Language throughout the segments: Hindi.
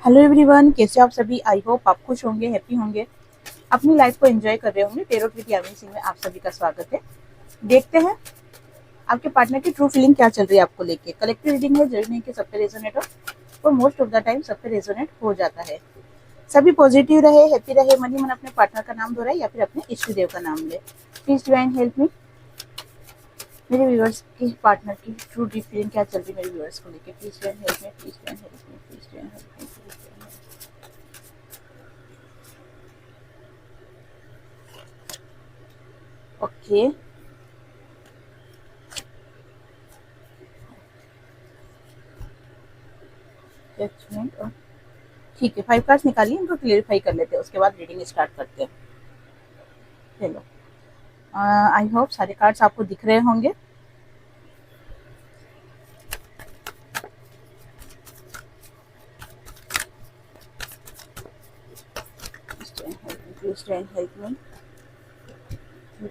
हेलो एवरीवन, कैसे आप सभी। आई होप आप खुश होंगे, हैप्पी होंगे, अपनी लाइफ को एंजॉय कर रहे होंगे। टेरोट विद यामिनी सिंह में आप सभी का स्वागत है। देखते हैं आपके पार्टनर की ट्रू फीलिंग क्या चल रही है आपको लेके। कलेक्टिव रीडिंग है, जरूरी नहीं कि सब पे रेजोनेट हो, और मोस्ट ऑफ द टाइम सब पे रेजोनेट हो जाता है। सभी पॉजिटिव रहे, हैप्पी रहे, मन ही मन अपने पार्टनर का नाम दोहराए या फिर अपने इष्ट देव का नाम ले। प्लीज डिवाइन हेल्प मी। मेरे व्यूअर्स की पार्टनर की ट्रू डीप फीलिंग क्या चल रही है मेरे व्यूअर्स को लेके। Please divine help me, please divine help me, please divine help me, please divine help me. Okay, judgement और ठीक है, 5 कार्ड्स निकालिए, इनको क्लेरिफाई कर लेते हैं, उसके बाद रीडिंग स्टार्ट करते हैं। चलो, आई होप सारे कार्ड्स आपको दिख रहे होंगे।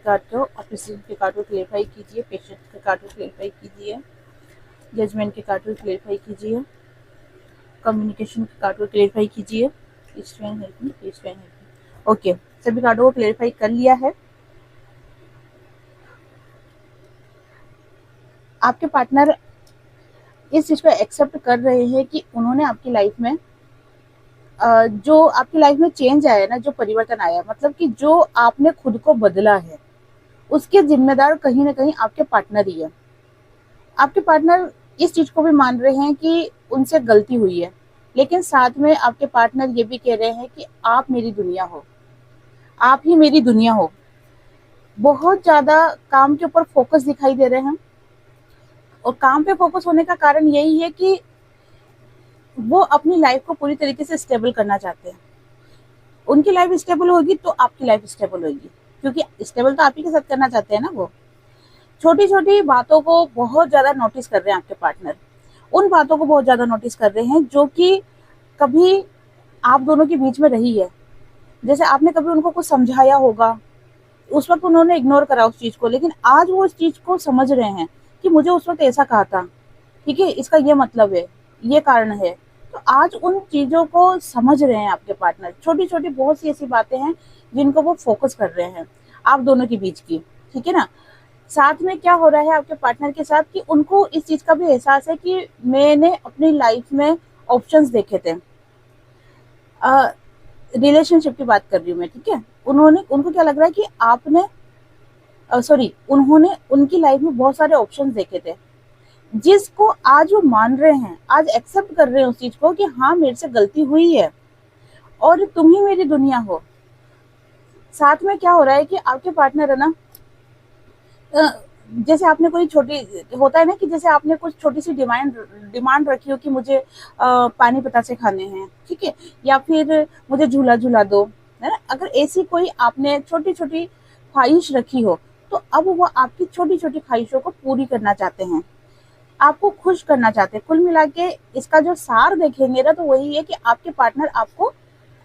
कार्ड को ऑपोजिशन के कार्ड को क्लेरिफाई कीजिए, पेशेंट के कार्ड को क्लेरिफाई कीजिए, जजमेंट के कार्ड को क्लेरिफाई कीजिए, कम्युनिकेशन के कार्ड को क्लेरिफाई कीजिए। ओके, सभी कार्डों को क्लेरिफाई कर लिया है। आपके पार्टनर इस चीज को एक्सेप्ट कर रहे हैं कि उन्होंने आपकी लाइफ में जो आपकी लाइफ में चेंज आया ना, जो परिवर्तन आया, मतलब कि जो आपने खुद को बदला है, उसके जिम्मेदार कहीं ना कहीं आपके पार्टनर ही है। आपके पार्टनर इस चीज को भी मान रहे हैं कि उनसे गलती हुई है, लेकिन साथ में आपके पार्टनर ये भी कह रहे हैं कि आप मेरी दुनिया हो, आप ही मेरी दुनिया हो। बहुत ज्यादा काम के ऊपर फोकस दिखाई दे रहे हैं, और काम पे फोकस होने का कारण यही है कि वो अपनी लाइफ को पूरी तरीके से स्टेबल करना चाहते हैं। उनकी लाइफ स्टेबल होगी तो आपकी लाइफ स्टेबल होगी, क्योंकि स्टेबल तो आप ही के साथ करना चाहते हैं ना। वो छोटी छोटी बातों को बहुत ज्यादा नोटिस कर रहे हैं आपके पार्टनर। उन बातों को बहुत ज्यादा नोटिस कर रहे हैं जो कि कभी आप दोनों के बीच में रही है। जैसे आपने कभी उनको कुछ समझाया होगा, उस वक्त उन्होंने इग्नोर करा उस चीज को, लेकिन आज वो उस चीज को समझ रहे हैं कि मुझे उस वक्त ऐसा कहा था, ठीक है, इसका ये मतलब है, ये कारण है। तो आज उन चीजों को समझ रहे हैं आपके पार्टनर। छोटी छोटी बहुत सी ऐसी बातें हैं जिनको वो फोकस कर रहे हैं आप दोनों के बीच की, ठीक है ना। साथ में क्या हो रहा है आपके पार्टनर के साथ कि उनको इस चीज का भी एहसास है कि मैंने अपनी लाइफ में ऑप्शंस देखे थे। रिलेशनशिप की बात कर रही हूँ मैं, ठीक है। उनको क्या लग रहा है कि आपने उन्होंने उनकी लाइफ में बहुत सारे ऑप्शंस देखे थे, जिसको आज वो मान रहे हैं, आज एक्सेप्ट कर रहे हैं उस चीज को कि हाँ, मेरे से गलती हुई है और तुम ही मेरी दुनिया हो। साथ में क्या हो रहा है कि आपके पार्टनर है ना, जैसे आपने कोई छोटी, होता है ना कि जैसे आपने कुछ छोटी सी डिमांड रखी हो कि मुझे पानी बतासे खाने हैं, ठीक है, या फिर मुझे झूला झूला दो, है ना। अगर ऐसी कोई आपने छोटी छोटी ख्वाहिश रखी हो, तो अब वो आपकी छोटी छोटी ख्वाहिशों को पूरी करना चाहते हैं, आपको खुश करना चाहते हैं। कुल मिला के इसका जो सार देखेंगे ना, तो वही है कि आपके पार्टनर आपको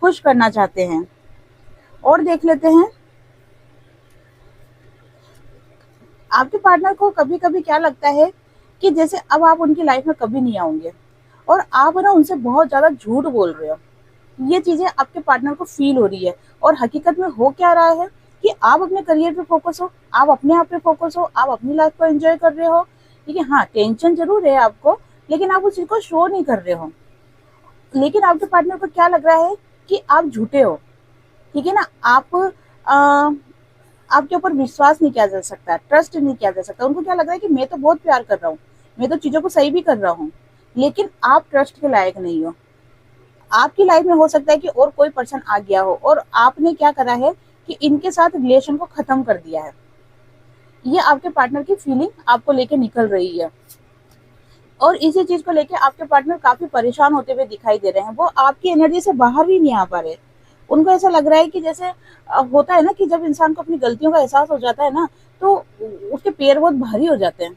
खुश करना चाहते हैं। और देख लेते हैं, आपके पार्टनर को कभी कभी क्या लगता है कि जैसे अब आप उनकी लाइफ में कभी नहीं आओगे, और आप ना उनसे बहुत ज्यादा झूठ बोल रहे हो। ये चीजें आपके पार्टनर को फील हो रही है, और हकीकत में हो क्या रहा है कि आप अपने करियर पे फोकस हो, आप अपने आप पे फोकस हो, आप अपनी लाइफ को एंजॉय कर रहे हो, ठीक है। हाँ, टेंशन जरूर है आपको, लेकिन आप उस चीज को शो नहीं कर रहे हो। लेकिन आपके पार्टनर को क्या लग रहा है कि आप झूठे हो, ठीक है ना। आपके ऊपर विश्वास नहीं किया जा सकता, ट्रस्ट नहीं किया जा सकता। उनको क्या लग रहा है कि मैं तो बहुत प्यार कर रहा हूँ, मैं तो चीजों को सही भी कर रहा हूँ, लेकिन आप ट्रस्ट के लायक नहीं हो। आपकी लाइफ में हो सकता है कि और कोई पर्सन आ गया हो, और आपने क्या करा है कि इनके साथ रिलेशन को खत्म कर दिया है। ये आपके पार्टनर की फीलिंग आपको लेके निकल रही है, और इसी चीज को लेके आपके पार्टनर काफी परेशान होते हुए दिखाई दे रहे हैं। वो आपकी एनर्जी से बाहर ही नहीं आ पा रहे। उनको ऐसा लग रहा है कि जैसे होता है ना कि जब इंसान को अपनी गलतियों का एहसास हो जाता है ना, तो उसके पैर बहुत भारी हो जाते हैं।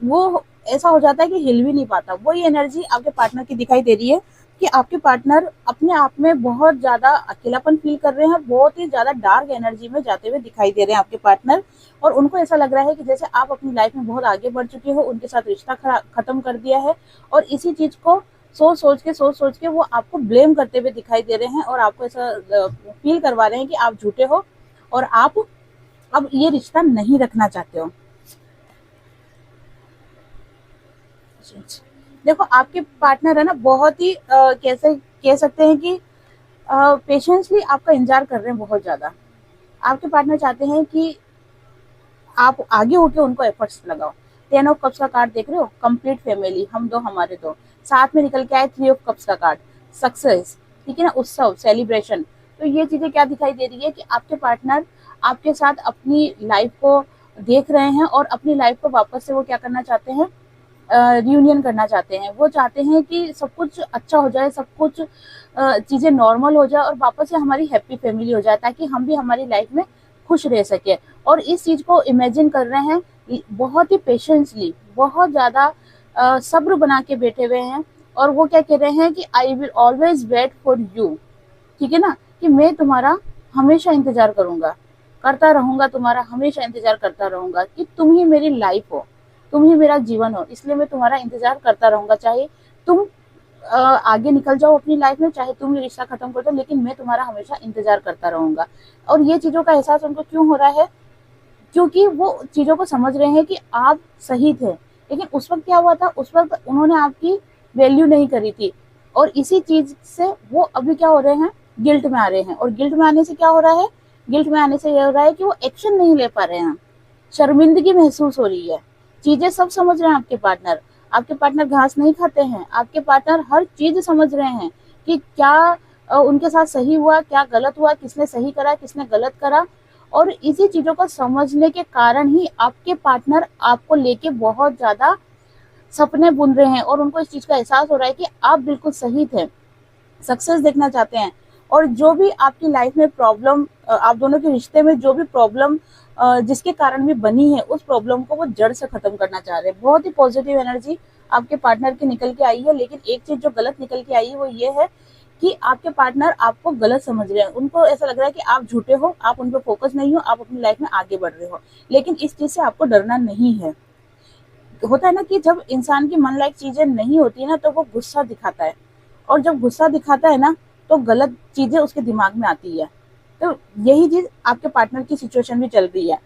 वो ऐसा हो जाता है कि हिल भी नहीं पाता। वही एनर्जी आपके पार्टनर की दिखाई दे रही है कि आपके पार्टनर अपने आप में बहुत ज्यादा अकेलापन फील कर रहे हैं, बहुत ही ज्यादा डार्क एनर्जी में जाते हुए दिखाई दे रहे हैं आपके पार्टनर। और उनको ऐसा लग रहा है कि जैसे आप अपनी लाइफ में बहुत आगे बढ़ चुके हो, उनके साथ रिश्ता खत्म कर दिया है, और इसी चीज को सोच सोच के वो आपको ब्लेम करते हुए दिखाई दे रहे हैं और आपको ऐसा फील करवा रहे हैं कि आप झूठे हो और आप अब ये रिश्ता नहीं रखना चाहते हो। देखो आपके पार्टनर है ना, बहुत ही कैसे कह सकते हैं कि पेशेंसली आपका इंतजार कर रहे हैं बहुत ज्यादा। आपके पार्टनर चाहते हैं कि आप आगे होके उनको एफर्ट्स लगाओ। 10 ऑफ कप्स का कार्ड देख रहे हो, कंप्लीट फैमिली, हम दो हमारे दो, साथ में निकल के आए 3 ऑफ कप्स का कार्ड, सक्सेस, ठीक है ना, उत्सव, सेलिब्रेशन। तो ये चीजें क्या दिखाई दे रही है कि आपके पार्टनर आपके साथ अपनी लाइफ को देख रहे हैं और अपनी लाइफ को वापस से वो क्या करना चाहते हैं, रियूनियन करना चाहते हैं। वो चाहते हैं कि सब कुछ अच्छा हो जाए, सब कुछ चीज़ें नॉर्मल हो जाए और वापस से हमारी हैप्पी फैमिली हो जाए, ताकि हम भी हमारी लाइफ में खुश रह सके। और इस चीज़ को इमेजिन कर रहे हैं बहुत ही पेशेंसली, बहुत ज़्यादा सब्र बना के बैठे हुए हैं। और वो क्या कह रहे हैं कि I will always wait for you, ठीक है ना, कि मैं तुम्हारा हमेशा इंतजार करूंगा, करता रहूंगा, तुम्हारा हमेशा इंतजार करता रहूंगा, कि तुम ही मेरी लाइफ हो, तुम ही मेरा जीवन हो, इसलिए मैं तुम्हारा इंतजार करता रहूंगा। चाहे तुम आगे निकल जाओ अपनी लाइफ में, चाहे तुम ये रिश्ता खत्म कर दो, लेकिन मैं तुम्हारा हमेशा इंतजार करता रहूंगा। और ये चीजों का एहसास उनको क्यों हो रहा है, क्योंकि वो चीजों को समझ रहे हैं कि आप सही थे। लेकिन उस वक्त क्या हुआ था, उस वक्त उन्होंने आपकी वैल्यू नहीं करी थी। और इसी चीज से वो अभी क्या हो रहे हैं, गिल्ट में आ रहे हैं। और गिल्ट में आने से क्या हो रहा है, गिल्ट में आने से ये हो रहा है कि वो एक्शन नहीं ले पा रहे हैं, शर्मिंदगी महसूस हो रही है। चीजें सब समझ रहे हैं आपके पार्टनर, आपके पार्टनर घास नहीं खाते हैं, आपके पार्टनर हर चीज समझ रहे हैं कि क्या उनके साथ सही हुआ, क्या गलत हुआ, किसने सही करा, किसने गलत करा। और इसी चीजों को समझने के कारण ही आपके पार्टनर आपको लेके बहुत ज्यादा सपने बुन रहे हैं और उनको इस चीज का एहसास हो रहा है कि आप बिल्कुल सही थे, सक्सेस देखना चाहते हैं। और जो भी आपकी लाइफ में प्रॉब्लम, आप दोनों के रिश्ते में जो भी प्रॉब्लम जिसके कारण भी बनी है, उस प्रॉब्लम को वो जड़ से खत्म करना चाह रहे हैं। बहुत ही पॉजिटिव एनर्जी आपके पार्टनर की निकल के आई है। लेकिन एक चीज जो गलत निकल के आई है वो ये है कि आपके पार्टनर आपको गलत समझ रहे हैं। उनको ऐसा लग रहा है कि आप झूठे हो, आप उन पर फोकस नहीं हो, आप अपनी लाइफ में आगे बढ़ रहे हो। लेकिन इस चीज से आपको डरना नहीं है। होता है ना कि जब इंसान की मन लायक चीजें नहीं होती ना, तो वो गुस्सा दिखाता है। और जब गुस्सा दिखाता है ना, तो गलत चीजें उसके दिमाग में आती है। तो यही चीज आपके पार्टनर की सिचुएशन भी चल रही है।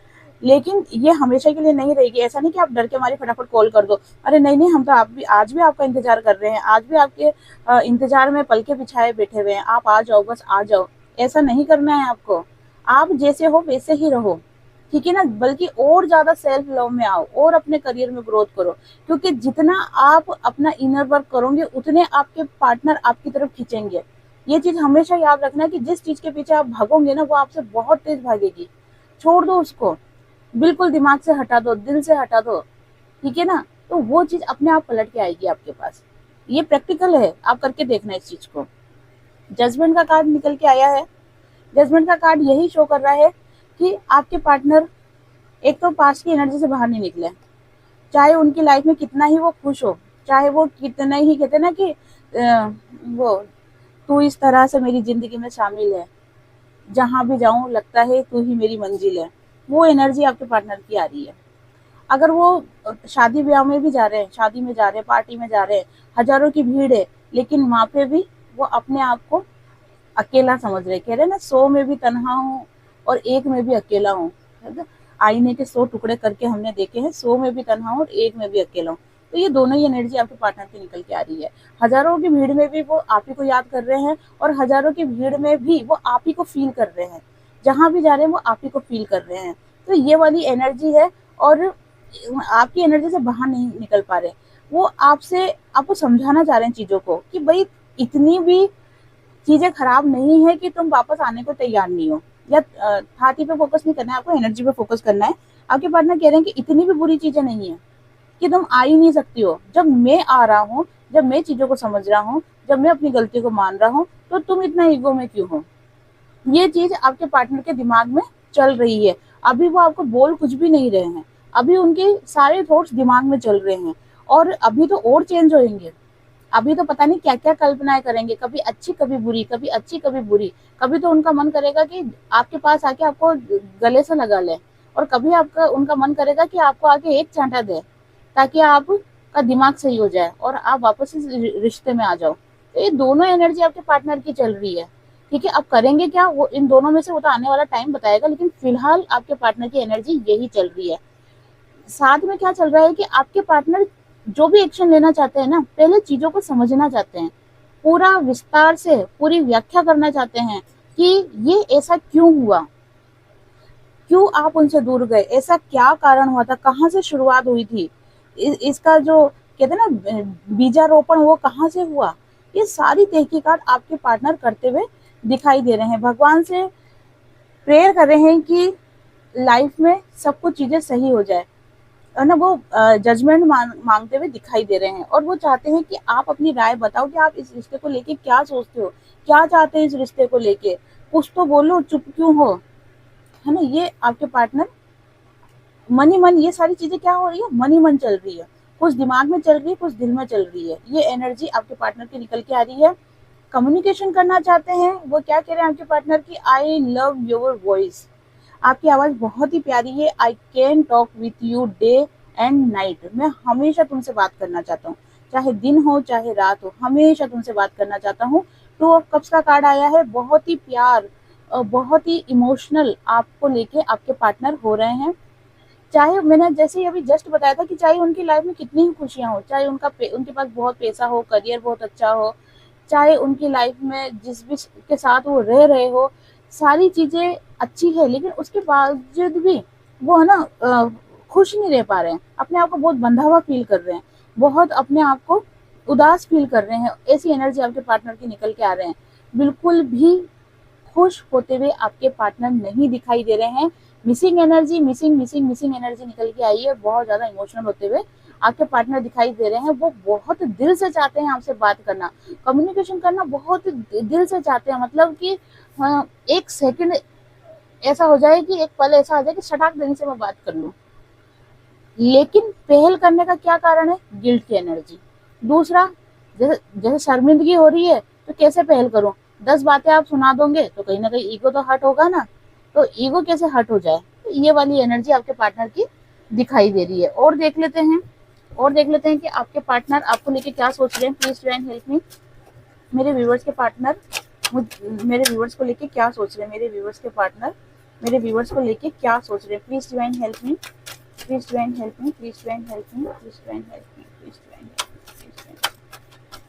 लेकिन ये हमेशा के लिए नहीं रहेगी। ऐसा नहीं कि आप डर के मारे फटाफट कॉल कर दो, अरे नहीं नहीं, हम तो आप भी आज भी आपका इंतजार कर रहे हैं, आज भी आपके इंतजार में पलके बिछाए बैठे हुए हैं, आप आ जाओ, बस आ जाओ। ऐसा नहीं करना है आपको। आप जैसे हो वैसे ही रहो, ठीक है ना। बल्कि और ज्यादा सेल्फ लव में आओ और अपने करियर में ग्रोथ करो। क्योंकि जितना आप अपना इनर वर्क करोगे, उतने आपके पार्टनर आपकी तरफ खींचेंगे। ये चीज हमेशा याद रखना कि जिस चीज के पीछे आप भागोगे ना, वो आपसे बहुत तेज भागेगी। छोड़ दो उसको, बिल्कुल दिमाग से हटा दो, दिल से हटा दो, ठीक है ना। तो वो चीज अपने आप पलट के आएगी आपके पास। ये प्रैक्टिकल है, आप करके देखना इस चीज को। जजमेंट का कार्ड निकल के आया है। जजमेंट का कार्ड यही शो कर रहा है कि आपके पार्टनर एक तो पास्ट की एनर्जी से बाहर नहीं निकले। चाहे उनकी लाइफ में कितना ही वो खुश हो, चाहे वो कितना ही कहते ना कि वो तू इस तरह से मेरी जिंदगी में शामिल है, जहां भी जाऊं लगता है तू ही मेरी मंजिल है, वो एनर्जी आपके पार्टनर की आ रही है। अगर वो शादी ब्याह में भी जा रहे हैं, शादी में जा रहे हैं, पार्टी में जा रहे हैं, हजारों की भीड़ है, लेकिन वहां पे भी वो अपने आप को अकेला समझ रहे, कह रहे ना 100 में भी तन्हा हूँ और एक में भी अकेला हूँ। आईने के 100 टुकड़े करके हमने देखे हैं, 100 में भी तन्हा हूँ और एक में भी अकेला हूँ। तो ये दोनों ही एनर्जी आपके पार्टनर की निकल के आ रही है। हजारों की भीड़ में भी वो आप ही को याद कर रहे हैं और हजारों की भीड़ में भी वो आप ही को फील कर रहे हैं। जहां भी जा रहे हैं वो आप ही को फील कर रहे हैं। तो ये वाली एनर्जी है। और आपकी एनर्जी से बाहर नहीं निकल पा रहे। वो आपको समझाना चाह रहे हैं चीजों को कि भाई इतनी भी चीजें खराब नहीं है कि तुम वापस आने को तैयार नहीं हो। या थाती पे फोकस नहीं करना है, आपको एनर्जी पे फोकस करना है। आपके पार्टनर कह रहे हैं कि इतनी भी बुरी चीजें नहीं है कि तुम आ ही नहीं सकती हो। जब मैं आ रहा हूँ, जब मैं चीजों को समझ रहा हूँ, जब मैं अपनी गलती को मान रहा हूँ, तो तुम इतना ईगो में क्यों हो। ये चीज आपके पार्टनर के दिमाग में चल रही है। अभी वो आपको बोल कुछ भी नहीं रहे हैं, अभी उनके सारे थॉट्स दिमाग में चल रहे हैं। और अभी तो और चेंज होंगे। अभी तो पता नहीं क्या क्या कल्पनाएं करेंगे, कभी अच्छी कभी बुरी, कभी अच्छी कभी बुरी। कभी तो उनका मन करेगा कि आपके पास आके आपको गले से लगा ले, और कभी आपका उनका मन करेगा कि आपको आके एक चांटा दे, ताकि आप का दिमाग सही हो जाए और आप वापस इस रिश्ते में आ जाओ। तो ये दोनों एनर्जी आपके पार्टनर की चल रही है, ठीक है। अब करेंगे क्या, वो इन दोनों में से वो तो आने वाला टाइम बताएगा, लेकिन फिलहाल आपके पार्टनर की एनर्जी यही चल रही है। साथ में क्या चल रहा है कि आपके पार्टनर जो भी एक्शन लेना चाहते हैं ना, पहले चीजों को समझना चाहते हैं, पूरा विस्तार से पूरी व्याख्या करना चाहते हैं कि ये ऐसा क्यों हुआ, क्यों आप उनसे दूर गए, ऐसा क्या कारण हुआ था, कहाँ से शुरुआत हुई थी, इसका जो कहते हैं ना बीजारोपण, वो कहाँ से हुआ। ये सारी तहकीकात आपके पार्टनर करते हुए दिखाई दे रहे हैं। भगवान से प्रेयर कर रहे हैं कि लाइफ में सब कुछ चीजें सही हो जाए, है ना। वो जजमेंट मांगते हुए दिखाई दे रहे हैं और वो चाहते हैं कि आप अपनी राय बताओ कि आप इस रिश्ते को लेके क्या सोचते हो, क्या चाहते हैं इस रिश्ते को लेके, कुछ तो बोलो, चुप क्यों हो, है ना। ये आपके पार्टनर मन ही मन, ये सारी चीजें क्या हो रही है, मन ही मन चल रही है, कुछ दिमाग में चल रही है, कुछ दिल में चल रही है। ये एनर्जी आपके पार्टनर की निकल के आ रही है। कम्युनिकेशन करना चाहते हैं, वो क्या कह रहे हैं आपके पार्टनर की, आई लव योर वॉइस, आपकी आवाज बहुत ही प्यारी है, I can talk with you day and night, मैं हमेशा तुमसे बात करना चाहता हूँ, चाहे दिन हो चाहे रात हो, हमेशा तुमसे बात करना चाहता हूँ। 2 ऑफ कप्स का कार्ड आया है, बहुत ही प्यार और बहुत ही इमोशनल आपको लेके आपके पार्टनर हो रहे हैं। चाहे मैंने जैसे अभी जस्ट बताया था कि चाहे उनकी लाइफ में कितनी ही खुशियां हो, चाहे उनके पास बहुत पैसा हो, करियर बहुत अच्छा हो, चाहे उनकी लाइफ में जिस भी के साथ वो रह रहे हो सारी चीजें अच्छी है, लेकिन उसके बावजूद भी वो है ना खुश नहीं रह पा रहे हैं, अपने आप को बहुत बंधा हुआ फील कर रहे हैं, बहुत अपने आप को उदास फील कर रहे हैं। ऐसी एनर्जी आपके पार्टनर की निकल के आ रहे हैं। बिल्कुल भी खुश होते हुए आपके पार्टनर नहीं दिखाई दे रहे हैं। मिसिंग एनर्जी, मिसिंग एनर्जी निकल के आई है। बहुत ज्यादा इमोशनल होते हुए आपके पार्टनर दिखाई दे रहे हैं। वो बहुत दिल से चाहते हैं आपसे बात करना, कम्युनिकेशन करना बहुत दिल से चाहते हैं। मतलब कि एक सेकंड ऐसा हो जाए कि एक पल ऐसा आ जाए कि सटाक देने से मैं बात कर लूं, लेकिन पहल करने का क्या कारण है, गिल्ट की एनर्जी। दूसरा, जैसे जैसे शर्मिंदगी हो रही है तो कैसे पहल करूं, 10 बातें आप सुना दोगे तो कहीं ना कहीं ईगो तो हर्ट होगा ना, तो ईगो कैसे हर्ट हो जाए। तो ये वाली एनर्जी आपके पार्टनर की दिखाई दे रही है। और देख लेते हैं, कि आपके पार्टनर आपको लेके क्या सोच रहे हैं। प्लीज डिवाइन हेल्प मी, मेरे व्यूवर्स के पार्टनर मेरे व्यूवर्स को लेके क्या सोच रहे हैं, मेरे व्यूवर्स के पार्टनर मेरे व्यूवर्स को लेके क्या सोच रहे हैं। Please divine help me, please divine help me, please divine help me, please divine help me, please divine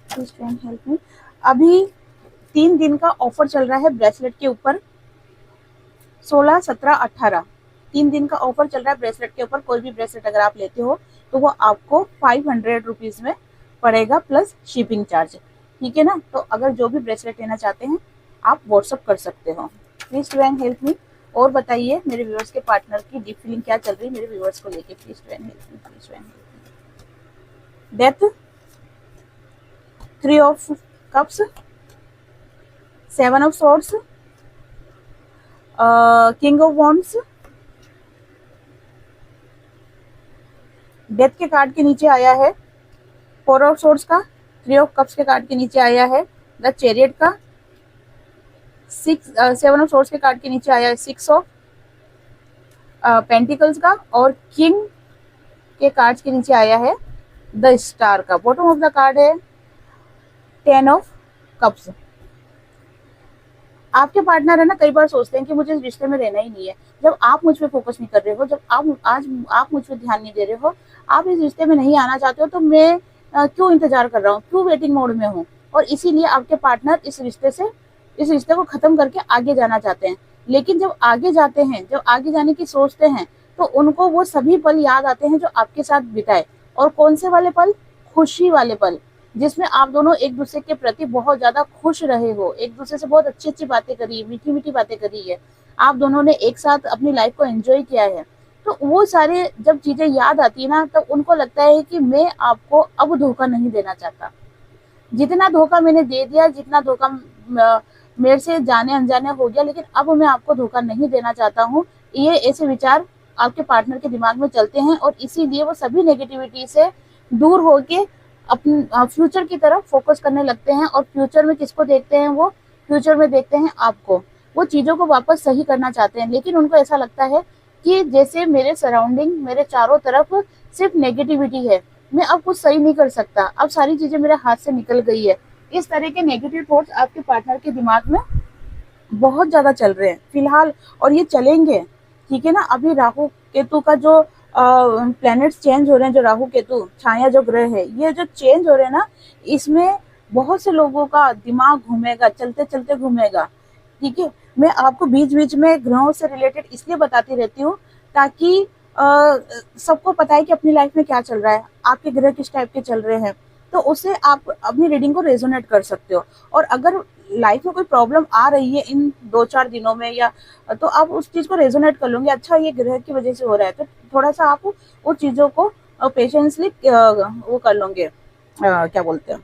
please divine help मी। अभी 3 दिन का ऑफर चल रहा है ब्रेसलेट के ऊपर, 16, 17, 18 3 दिन का ऑफर चल रहा है ब्रेसलेट के ऊपर। कोई भी ब्रेसलेट अगर आप लेते हो तो वो आपको 500 रुपीज में पड़ेगा प्लस शिपिंग चार्ज, ठीक है ना। तो अगर जो भी ब्रेसलेट लेना चाहते हैं आप व्हाट्सअप कर सकते हो। प्लीज डिवाइन हेल्प मी। और बताइए मेरे व्यूअर्स के पार्टनर की डीप फीलिंग क्या चल रही है मेरे व्यूअर्स को लेके। Please divine help me, please divine help me. Death, 3 of cups, 7 of swords, king of wands. Death के कार्ड के नीचे आया है 4 ऑफ सोर्ड्स का, 3 ऑफ कप्स के कार्ड के नीचे आया है द चैरियट का, 7 ऑफ सोर्ड्स के कार्ड के नीचे आया है 6 ऑफ पेंटिकल्स का, और किंग के कार्ड के नीचे आया है द स्टार का। बॉटम ऑफ द कार्ड है 10 ऑफ कप्स। आपके पार्टनर है ना, कई बार सोचते हैं कि मुझे इस रिश्ते में रहना ही नहीं है। जब आप मुझ पे फोकस नहीं कर रहे हो, जब आप मुझ पे ध्यान नहीं दे रहे हो, आप इस रिश्ते में नहीं आना चाहते हो, तो मैं क्यों इंतजार कर रहा हूँ, क्यों वेटिंग मोड में हूँ। और इसीलिए आपके पार्टनर इस रिश्ते को खत्म करके आगे जाना चाहते हैं। लेकिन जब आगे जाते हैं, जब आगे जाने की सोचते हैं, तो उनको वो सभी पल याद आते हैं जो आपके साथ बिताए। और कौन से वाले पल, खुशी वाले पल, जिसमें आप दोनों एक दूसरे के प्रति बहुत ज्यादा खुश रहे हो, एक दूसरे से बहुत अच्छी अच्छी बातें करी, मीठी मीठी बातें करी है, आप दोनों ने एक साथ अपनी लाइफ को एंजॉय किया है। तो वो सारे जब चीजें याद आती है ना, तब उनको लगता है कि मैं आपको अब धोखा नहीं देना चाहता। जितना धोखा मैंने दे दिया, जितना धोखा मेरे से जाने अनजाने हो गया, लेकिन अब मैं आपको धोखा नहीं देना चाहता हूँ। ये ऐसे विचार आपके पार्टनर के दिमाग में चलते हैं और इसीलिए वो सभी नेगेटिविटी से दूर होके अपने फ्यूचर की तरफ फोकस करने लगते हैं। और फ्यूचर में किसको देखते हैं, वो फ्यूचर में देखते हैं आपको। वो चीजों को वापस सही करना चाहते हैं, लेकिन उनको ऐसा लगता है कि जैसे मेरे सराउंडिंग, मेरे चारों तरफ सिर्फ नेगेटिविटी है, मैं अब कुछ सही नहीं कर सकता, अब सारी चीजें मेरे हाथ से निकल गई है। इस तरह के नेगेटिव थॉट्स आपके पार्टनर के दिमाग में बहुत ज्यादा चल रहे हैं फिलहाल, और ये चलेंगे। ठीक है ना, अभी राहु केतु का जो प्लैनेट्स चेंज हो रहे हैं, जो राहु केतु छाया जो ग्रह है, ये जो चेंज हो रहे हैं ना, इसमें बहुत से लोगों का दिमाग घूमेगा, चलते चलते घूमेगा। ठीक है, मैं आपको बीच बीच में ग्रहों से रिलेटेड इसलिए बताती रहती हूँ ताकि सबको पता है कि अपनी लाइफ में क्या चल रहा है, आपके ग्रह किस टाइप के चल रहे हैं, तो उससे आप अपनी रीडिंग को रेजोनेट कर सकते हो। और अगर लाइफ में कोई प्रॉब्लम आ रही है इन 2-4 दिनों में, या तो आप उस चीज को रेजोनेट कर लोगे, अच्छा ये ग्रह की वजह से हो रहा है, तो थोड़ा सा आप उन चीजों को पेशेंसली वो कर लोगे, क्या बोलते हैं,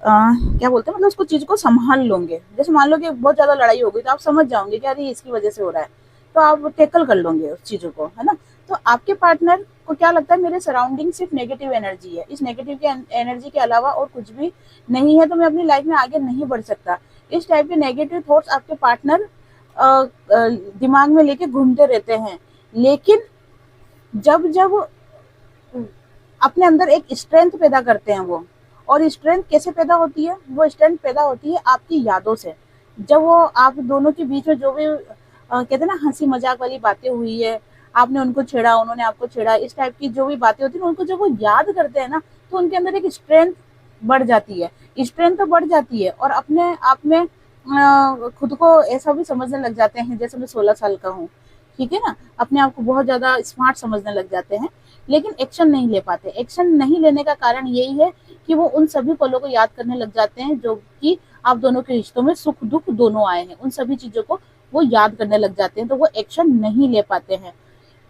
क्या बोलते हैं, मतलब उसको चीज को संभाल लोगे। जैसे मान लो कि बहुत ज्यादा लड़ाई हो गई, तो आप समझ जाओगे कि अरे इसकी वजह से हो रहा है, तो आप टैकल कर लोगे उस चीजों को, है ना। तो आपके पार्टनर को क्या लगता है, मेरे सराउंडिंग सिर्फ नेगेटिव एनर्जी है, इस नेगेटिव के एनर्जी के अलावा और कुछ भी नहीं है, तो मैं अपनी लाइफ में आगे नहीं बढ़ सकता। इस टाइप के नेगेटिव थॉट्स आपके पार्टनर दिमाग में लेके घूमते रहते हैं। लेकिन जब जब अपने अंदर एक स्ट्रेंथ पैदा करते हैं वो, और स्ट्रेंथ कैसे पैदा होती है, वो स्ट्रेंथ पैदा होती है आपकी यादों से। जब वो आप दोनों के बीच में जो भी कहते हैं ना हंसी मजाक वाली बातें हुई है, आपने उनको छेड़ा, उन्होंने आपको छेड़ा, इस टाइप की जो भी बातें होती है, उनको जब वो याद करते हैं ना, तो उनके अंदर एक स्ट्रेंथ बढ़ जाती है। स्ट्रेंथ तो बढ़ जाती है, और अपने आप में खुद को ऐसा भी समझने लग जाते हैं जैसे मैं 16 साल का हूँ। ठीक है ना, अपने आप को बहुत ज्यादा स्मार्ट समझने लग जाते हैं, लेकिन एक्शन नहीं ले पाते। एक्शन नहीं लेने का कारण यही है कि वो उन सभी पलों को याद करने लग जाते हैं जो कि आप दोनों के रिश्तों में सुख दुख दोनों आए हैं, उन सभी चीजों को वो याद करने लग जाते हैं, तो वो एक्शन नहीं ले पाते हैं।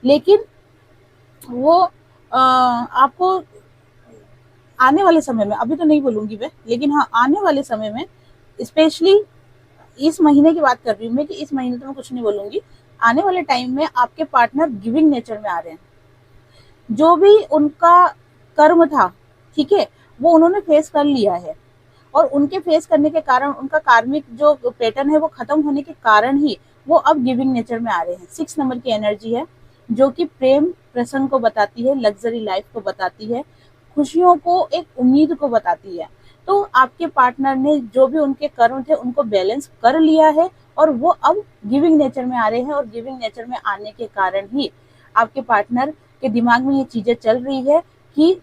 लेकिन वो आपको आने वाले समय में, अभी तो नहीं बोलूंगी मैं, लेकिन हाँ आने वाले समय में, स्पेशली इस महीने की बात कर रही हूँ मैं, कि इस महीने तो मैं कुछ नहीं बोलूंगी, आने वाले टाइम में आपके पार्टनर गिविंग नेचर में आ रहे हैं। जो भी उनका कर्म था, ठीक है, वो उन्होंने फेस कर लिया है, और उनके फेस करने के कारण, उनका कार्मिक जो पैटर्न है वो खत्म होने के कारण ही वो अब गिविंग नेचर में आ रहे हैं। 6 नंबर की एनर्जी है, जो कि प्रेम प्रसंग को बताती है, लग्जरी लाइफ को बताती है, खुशियों को, एक उम्मीद को बताती है। तो आपके पार्टनर ने जो भी उनके कर्म थे उनको बैलेंस कर लिया है, और वो अब गिविंग नेचर में आ रहे हैं, और गिविंग नेचर में आने के कारण ही आपके पार्टनर के दिमाग में ये चीजें चल रही है कि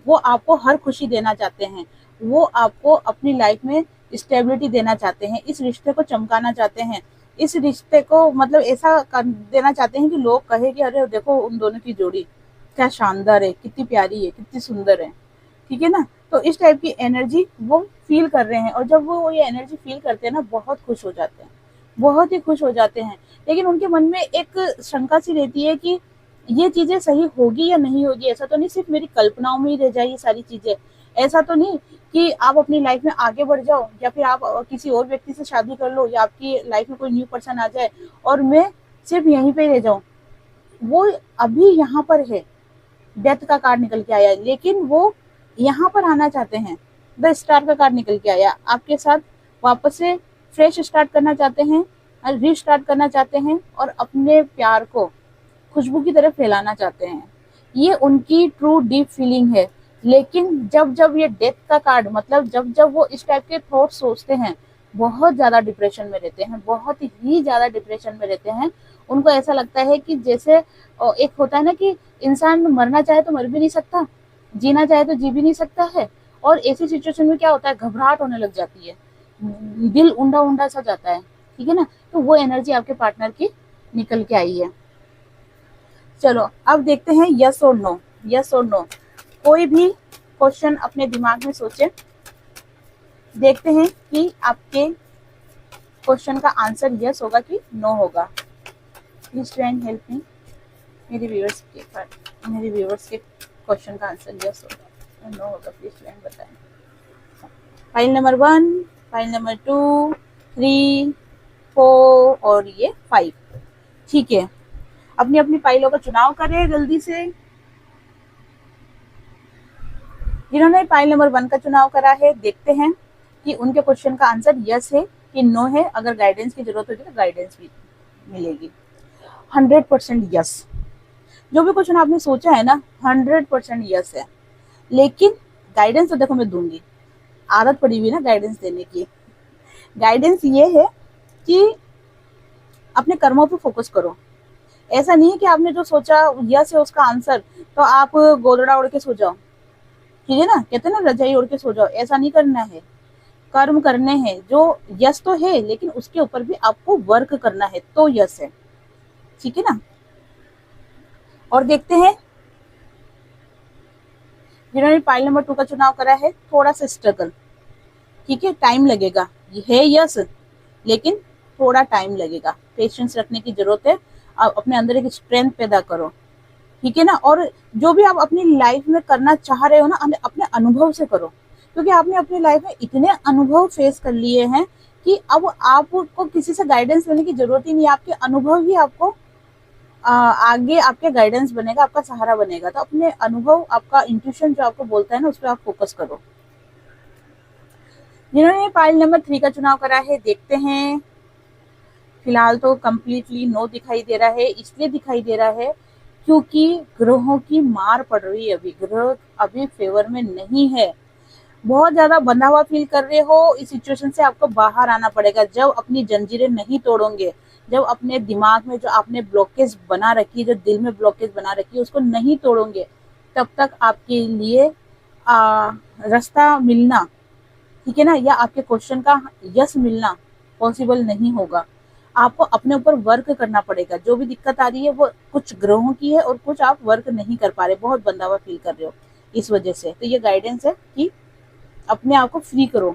वो आपको हर खुशी देना चाहते हैं, वो आपको अपनी लाइफ में स्टेबिलिटी देना चाहते हैं, इस रिश्ते को चमकाना चाहते हैं, इस रिश्ते को मतलब ऐसा कर देना चाहते हैं कि लोग कहे कि अरे देखो उन दोनों की जोड़ी क्या शानदार है, कितनी प्यारी है, कितनी सुंदर है। ठीक है ना, तो इस टाइप की एनर्जी वो फील कर रहे हैं, और जब वो ये एनर्जी फील करते हैं ना, बहुत खुश हो जाते हैं, बहुत ही खुश हो जाते हैं। लेकिन उनके मन में एक शंका सी रहती है कि ये चीजें सही होगी या नहीं होगी, ऐसा तो नहीं सिर्फ मेरी कल्पनाओं में ही रह जाए ये सारी चीजें, ऐसा तो नहीं कि आप अपनी लाइफ में आगे बढ़ जाओ, या फिर आप किसी और व्यक्ति से शादी कर लो, या आपकी लाइफ में कोई न्यू पर्सन आ जाए और मैं सिर्फ यहीं पे रह जाऊं। वो अभी यहाँ पर है, डेथ का कार्ड निकल के आया है, लेकिन वो यहाँ पर आना चाहते हैं, द स्टार का कार्ड निकल के आया, आपके साथ वापस से फ्रेश स्टार्ट करना चाहते हैं, रीस्टार्ट करना चाहते हैं, और अपने प्यार को खुशबू की तरफ फैलाना चाहते हैं। ये उनकी ट्रू डीप फीलिंग है। लेकिन जब जब ये डेथ का कार्ड, मतलब जब जब वो इस टाइप के थॉट सोचते हैं, बहुत ज्यादा डिप्रेशन में रहते हैं, बहुत ही ज्यादा डिप्रेशन में रहते हैं। उनको ऐसा लगता है कि जैसे एक होता है ना कि इंसान मरना चाहे तो मर भी नहीं सकता, जीना चाहे तो जी भी नहीं सकता है, और ऐसी सिचुएशन में क्या होता है, घबराहट होने लग जाती है, दिल उंडा उंडा सा जाता है। ठीक है ना, तो वो एनर्जी आपके पार्टनर की निकल के आई है। चलो अब देखते हैं यस और नो। यस और नो, कोई भी क्वेश्चन अपने दिमाग में सोचे, देखते हैं कि आपके क्वेश्चन का आंसर यस होगा कि नो होगा। Please friend help me. मेरे व्यूअर्स के क्वेश्चन का आंसर यस होगा नो होगा, प्लीज फ्रेंड बताएं। फाइल नंबर 1, फाइल नंबर 2, 3, 4 और ये 5। ठीक है, अपनी अपनी फाइलों का चुनाव करें जल्दी से। जिन्होंने फाइल नंबर 1 का चुनाव करा है, देखते हैं कि उनके क्वेश्चन का आंसर यस है कि नो है। अगर गाइडेंस की जरूरत होगी तो गाइडेंस भी मिलेगी। 100% यस। जो भी क्वेश्चन आपने सोचा है ना 100% यस है। लेकिन गाइडेंस तो देखो मैं दूंगी, आदत पड़ी हुई ना गाइडेंस देने की। गाइडेंस ये है कि अपने कर्मों पे फोकस करो। ऐसा नहीं है कि आपने जो सोचा यस है उसका आंसर, तो आप गोदड़ा ओढ़ के सो जाओ, ठीक है ना, कहते हैं ना रजाई ओढ़ के सो जाओ, ऐसा नहीं करना है। कर्म करने हैं जो यस तो है, लेकिन उसके ऊपर भी आपको वर्क करना है तो यस है, ठीक है ना। और देखते हैं जिन्होंने पाइल नंबर 2 का चुनाव करा है, थोड़ा सा स्ट्रगल, ठीक है, टाइम लगेगा, है यस लेकिन थोड़ा टाइम लगेगा, पेशेंस रखने की जरूरत है। आप अपने अंदर एक स्ट्रेंथ पैदा करो, ठीक है ना। और जो भी आप अपनी लाइफ में करना चाह रहे हो ना, अपने अनुभव से करो, क्योंकि आपने अपनी लाइफ में इतने अनुभव फेस कर लिए हैं कि अब आपको किसी से गाइडेंस लेने की जरूरत ही नहीं है। आपके अनुभव ही आपको आगे आपके गाइडेंस बनेगा, आपका सहारा बनेगा। तो अपने अनुभव, आपका इंट्यूशन जो आपको बोलता है ना, उस पर आप फोकस करो। जिन्होंने पाइल नंबर 3 का चुनाव करा है, देखते हैं। फिलहाल तो कंप्लीटली नो दिखाई दे रहा है। इसलिए दिखाई दे रहा है क्योंकि ग्रहों की मार पड़ रही है, अभी ग्रह अभी फेवर में नहीं है। बहुत ज्यादा बंधा हुआ फील कर रहे हो, इस सिचुएशन से आपको बाहर आना पड़ेगा। जब अपनी जंजीरें नहीं तोड़ोगे, जब अपने दिमाग में जो आपने ब्लॉकेज बना रखी है, जो दिल में ब्लॉकेज बना रखी है, उसको नहीं तोड़ोगे, तब तक आपके लिए रास्ता मिलना, ठीक है ना, या आपके क्वेश्चन का यस मिलना पॉसिबल नहीं होगा। आपको अपने ऊपर वर्क करना पड़ेगा। जो भी दिक्कत आ रही है वो कुछ ग्रहों की है और कुछ आप वर्क नहीं कर पा रहे, बहुत बंधा हुआ फील कर रहे हो इस वजह से। तो ये गाइडेंस है कि अपने आप को फ्री करो।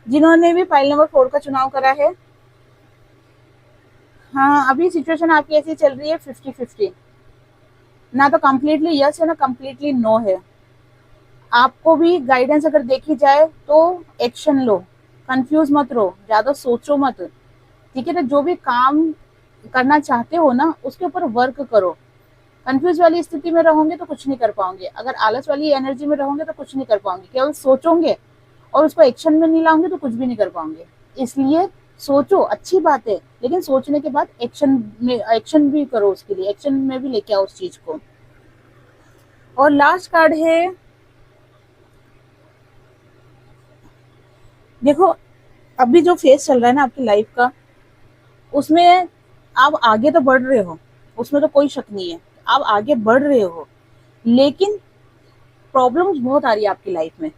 जिन्होंने भी फाइल नंबर 4 का चुनाव करा है, हाँ, अभी सिचुएशन आपकी ऐसी चल रही है 50-50, ना तो कम्प्लीटली यस है ना कम्प्लीटली नो है। आपको भी गाइडेंस अगर देखी जाए तो एक्शन लो, कंफ्यूज मत रहो, ज्यादा सोचो मत, ठीक है ना। जो भी काम करना चाहते हो ना, उसके ऊपर वर्क करो। कंफ्यूज वाली स्थिति में रहोगे तो कुछ नहीं कर पाओगे, अगर आलस वाली एनर्जी में रहोगे तो कुछ नहीं कर पाओगे। केवल सोचोगे और उसको एक्शन में नहीं लाओगे तो कुछ भी नहीं कर पाओगे। इसलिए सोचो, अच्छी बात है, लेकिन सोचने के बाद एक्शन भी करो, उसके लिए एक्शन में भी लेके आओ उस चीज को। और लास्ट कार्ड है, देखो अभी जो फेस चल रहा है ना आपकी लाइफ का, उसमें आप आगे तो बढ़ रहे हो, उसमें तो कोई शक नहीं है, आप आगे बढ़ रहे हो, लेकिन प्रॉब्लम्स बहुत आ रही है आपकी लाइफ में।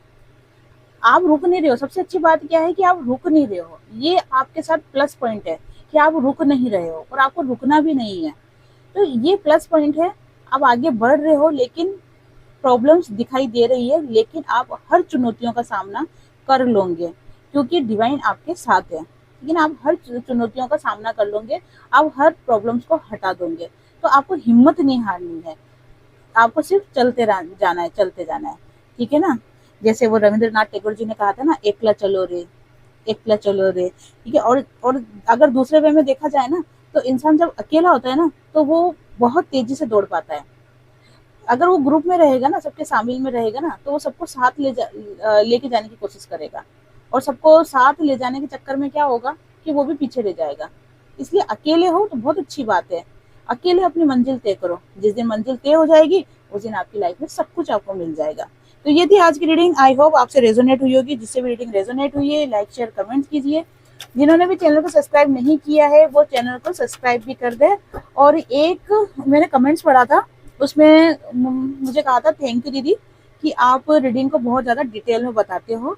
आप रुक नहीं रहे हो। सबसे अच्छी बात क्या है कि आप रुक नहीं रहे हो, ये आपके साथ प्लस पॉइंट है कि आप रुक नहीं रहे हो और आपको रुकना भी नहीं है। तो ये प्लस पॉइंट है, आप आगे बढ़ रहे हो, लेकिन प्रॉब्लम्स दिखाई दे रही है, लेकिन आप हर चुनौतियों का सामना कर लोगे क्योंकि डिवाइन आपके साथ है। लेकिन आप हर चुनौतियों का सामना कर लोगे, आप हर प्रॉब्लम्स को हटा दोगे। तो आपको हिम्मत नहीं हारनी है, आपको सिर्फ जाना है, चलते जाना है, ठीक है ना। जैसे वो रविंद्रनाथ टैगोर जी ने कहा था ना, एकला चलो रे, एकला चलो रे, ठीक है। और अगर दूसरे वे में देखा जाए ना, तो इंसान जब अकेला होता है ना, तो वो बहुत तेजी से दौड़ पाता है। अगर वो ग्रुप में रहेगा ना, सबके शामिल में रहेगा ना, तो वो सबको साथ लेके जाने की कोशिश करेगा। और सबको साथ ले जाने के चक्कर में क्या होगा कि वो भी पीछे रह जाएगा। इसलिए अकेले हो तो बहुत अच्छी बात है, अकेले अपनी मंजिल तय करो। जिस दिन मंजिल तय हो जाएगी, उस दिन आपकी लाइफ में सब कुछ आपको मिल जाएगा। तो ये थी आज की रीडिंग। आई होप आपसे रेजोनेट हुई होगी। जिससे भी रीडिंग रेजोनेट हुई है, लाइक शेयर कमेंट कीजिए। जिन्होंने भी चैनल को सब्सक्राइब नहीं किया है, वो चैनल को सब्सक्राइब भी कर दे। और एक मैंने कमेंट्स पढ़ा था, उसमें मुझे कहा था थैंक यू दीदी कि आप रीडिंग को बहुत ज़्यादा डिटेल में बताते हो।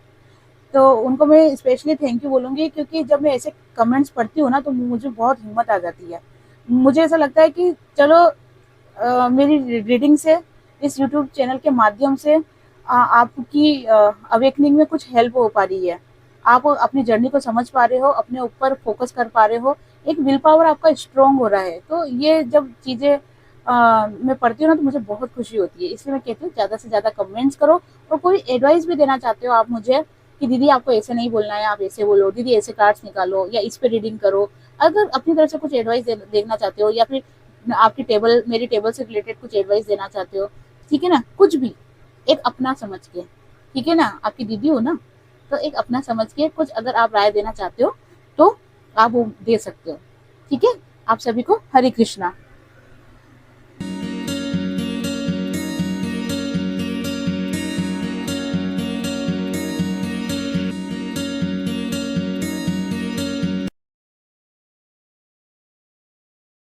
तो उनको मैं स्पेशली थैंक यू बोलूँगी, क्योंकि जब मैं ऐसे कमेंट्स पढ़ती हूँ ना, तो मुझे बहुत हिम्मत आ जाती है। मुझे ऐसा लगता है कि चलो मेरी रीडिंग से, इस यूट्यूब चैनल के माध्यम से आपकी अवेकनिंग में कुछ हेल्प हो पा रही है। आप अपनी जर्नी को समझ पा रहे हो, अपने ऊपर फोकस कर पा रहे हो, एक विल पावर आपका स्ट्रॉन्ग हो रहा है। तो ये जब चीज़ें मैं पढ़ती हूँ ना, तो मुझे बहुत खुशी होती है। इसलिए मैं कहती हूँ ज़्यादा से ज़्यादा कमेंट्स करो। और कोई एडवाइस भी देना चाहते हो आप मुझे कि दीदी आपको ऐसे नहीं बोलना है, आप ऐसे बोलो, दीदी ऐसे कार्ड्स निकालो या इस पे रीडिंग करो, अगर अपनी तरफ से कुछ एडवाइस देखना चाहते हो, या फिर आपकी टेबल, मेरी टेबल से रिलेटेड कुछ एडवाइस देना चाहते हो, ठीक है ना, कुछ भी एक अपना समझ के, ठीक है ना, आपकी दीदी हो ना, तो एक अपना समझ के कुछ अगर आप राय देना चाहते हो तो आप वो दे सकते हो, ठीक है। आप सभी को हरे कृष्णा।